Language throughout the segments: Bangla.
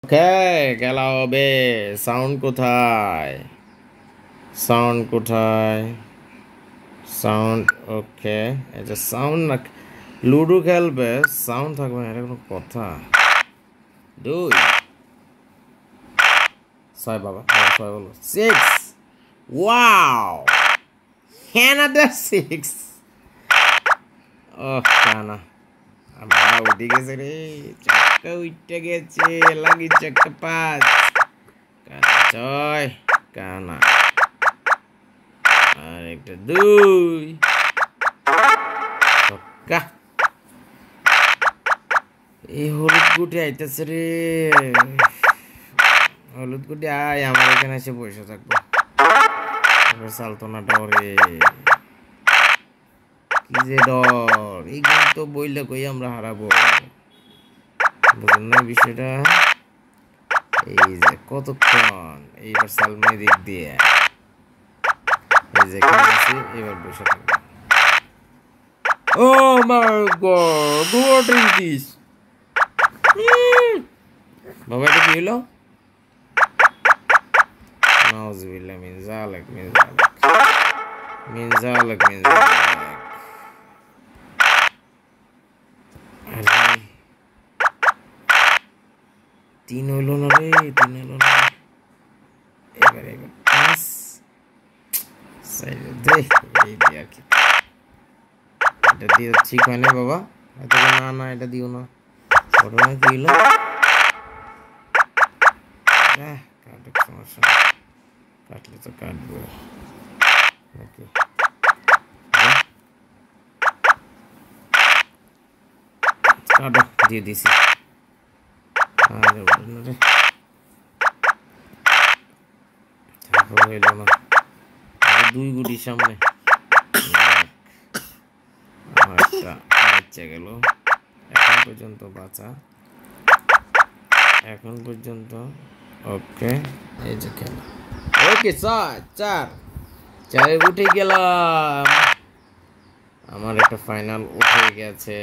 ওকে খেলা হবে। সাউন্ড কোথায়? সাউন্ড কোথায়? সাউন্ড ওকে। এটা সাউন্ড না, লুডো খেলবে সাউন্ড থাকবে না, এটা কোনো কথা? 2 6 বাবা, 6 বলো। 6 ওয়াও, Canada 6। ও কানা আমরা উঠে গেছে রে, চারটা উঠে গেছে, লাগিচ্ছে একটা 5। কানা 6, কানা আর একটা 2 ছক্কা। এই হলুদ গুটি আইতেছে রে, হলুদ গুটি আয়, আমার এখানে এসে বসে থাকবো। সালতনা ডরে, কি যে ডর, এই গেম তো বইলে কই আমরা হারাবো, বুঝুন না বিষয়টা। এই যে কতক্ষণ, এইবার সালমাই দিক দিয়ে, এই যে খেলছি, এবার বসে থাকবো। Oh my god, what is this? বাবা এটা কি হলো? নাউজুবিল্লাহ মিন যালিক মিন যালিক মিন যালিক মিন যালিক। আরে 3 হলো না রে, 3 হলো না। এবার 5 সাইড দে, এই দিয়া কি এটা দিয়ে ঠিক হয় না বাবা, এটা না না, এটা দিও না। ঘটনা কি হলো? কাটে, সমস্যা কাটলে তো কাটবো নাকি। কাটো, দিয়ে দিছি। আরে ঘটনা রে, তারপর হইল না। 2 গুটির সামনে একটা বাচ্চা গেল। এখন পর্যন্ত বাঁচা, এখন পর্যন্ত ওকে। এই যে খেলা ওকে, 4 উঠে গেলাম। আমার একটা ফাইনাল উঠে গেছে।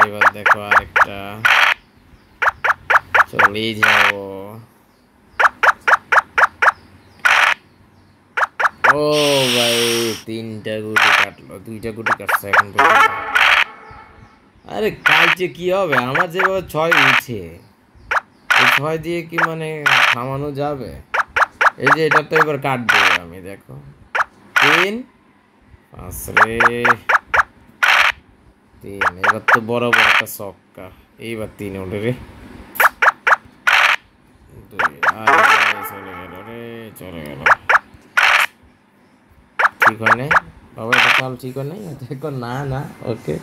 এবার দেখো আরেকটা, চলেই যাও। ও ভাই, 3টা গুটি কাটলো, 2টা গুটি কাটছে এখন পর্যন্ত। আরে কালকে কি হবে, আমার যেভাবে 6 উঠছে, এই 6 দিয়ে কি মানে থামানো যাবে? এই যে এটা তো এবার কাটবো আমি, দেখো 3 5 রে, 3। এবার তো বরাবর একটা ছক্কা, এইবার 3 ওঠে রে, 2। আরে চলে গেল রে, চলে গেল। ঠিক হয় নাই বাবা, এটা চাল ঠিক হয় নাই, দেখো না না। ওকে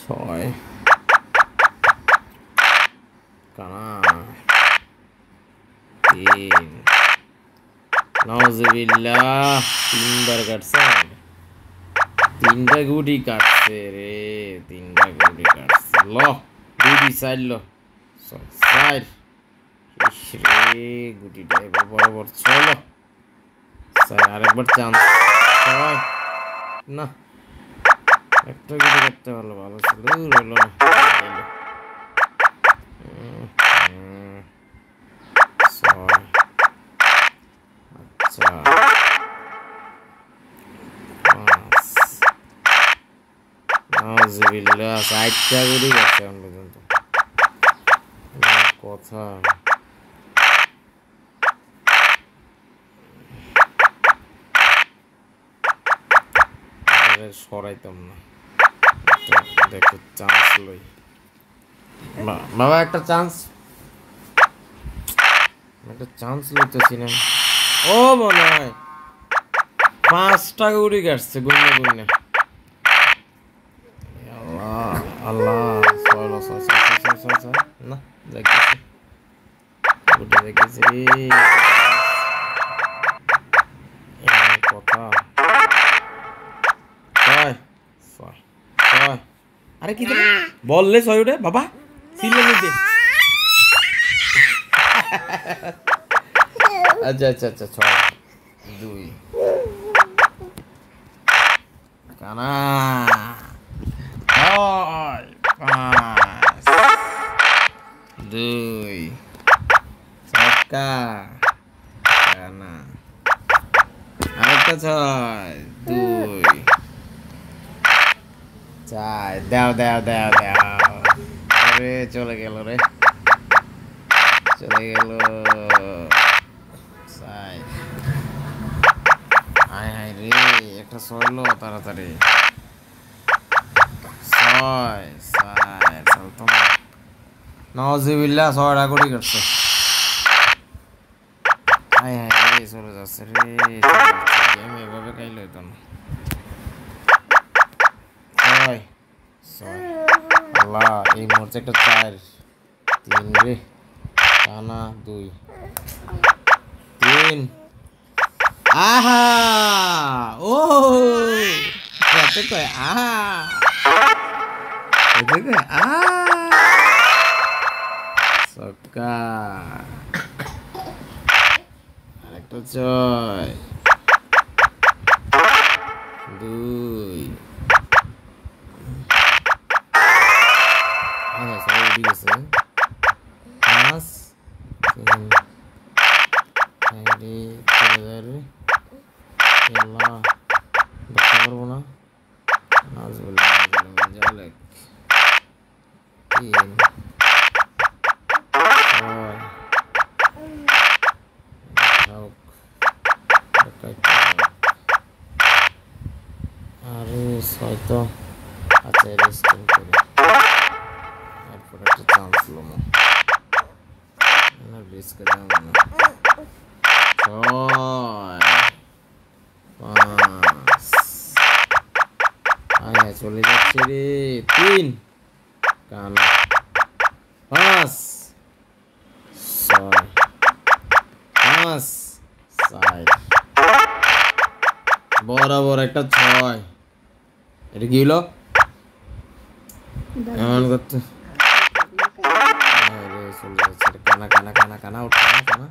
6 কানা 3। নাউজুবিল্লাহ, 3বার কাটছে, 3টা গুটি কাটছে রে, 3টা গুটি কাটছে। ল 2 সাইড লো, 6 রে, গুটিটা এবার বরাবর। চলো আরেকবার চান্স। 6 না, একটা গুটি করতে পারলো ভালো ছিল, হলো না। আচ্ছা 4টা গুটি করছে এখন পর্যন্ত, কথা। সরাইতাম না, দেখো চান্স লই বাবা, একটা চান্স লইতেছি না। ও মনে হয় 5টা গুড়ি কাটছে, গুনে গুনে। আল্লাহ আল্লাহ, 6 না, দেখেছি গুটি, দেখেছি কথা। 6 আরে কি বললে 6 উঠে বাবা, সিলে নিতে। আচ্ছা আচ্ছা আচ্ছা, 6 2 কানা 6 5 দুই ছক্কা কানা আরেকটা ছয় দুই চার দাও দাও দাও দাও আরে চলে গেল রে চলে গেল চার হায় হায় রে একটা ছয়লো তাড়াতাড়ি ছয় চার চলতো না নওয়াজিবিল্লাহ ছয়টা কোটি করছে হায় হায় রে চলে যাচ্ছে রে গেম এভাবে খাইলে হইতো না ছয় ছয় আল্লাহ এই মুহূর্তে একটা চার তিন রে টানা দুই তিন আহা ও কত কয় আহা কত কয় ছক্কা আরেকটা ছয় দুই সবাই উঠে গেছে পাঁচ তিন চলে যায় রে দেখতে পারবো না জালেক তিন আরে ছয় তো আচ্ছা রেস্টিং করি এরপর একটা চান্স লমো রিস্কে যাবো না ছয় পাঁচ আয় চলে যাচ্ছে রে তিন কানা পাঁচ ছয় পাঁচ চার বরাবর একটা ছয় এটা কি হলো এমন করতে চলে যাচ্ছে কানা কানা কানা কানা উঠ কানা কানা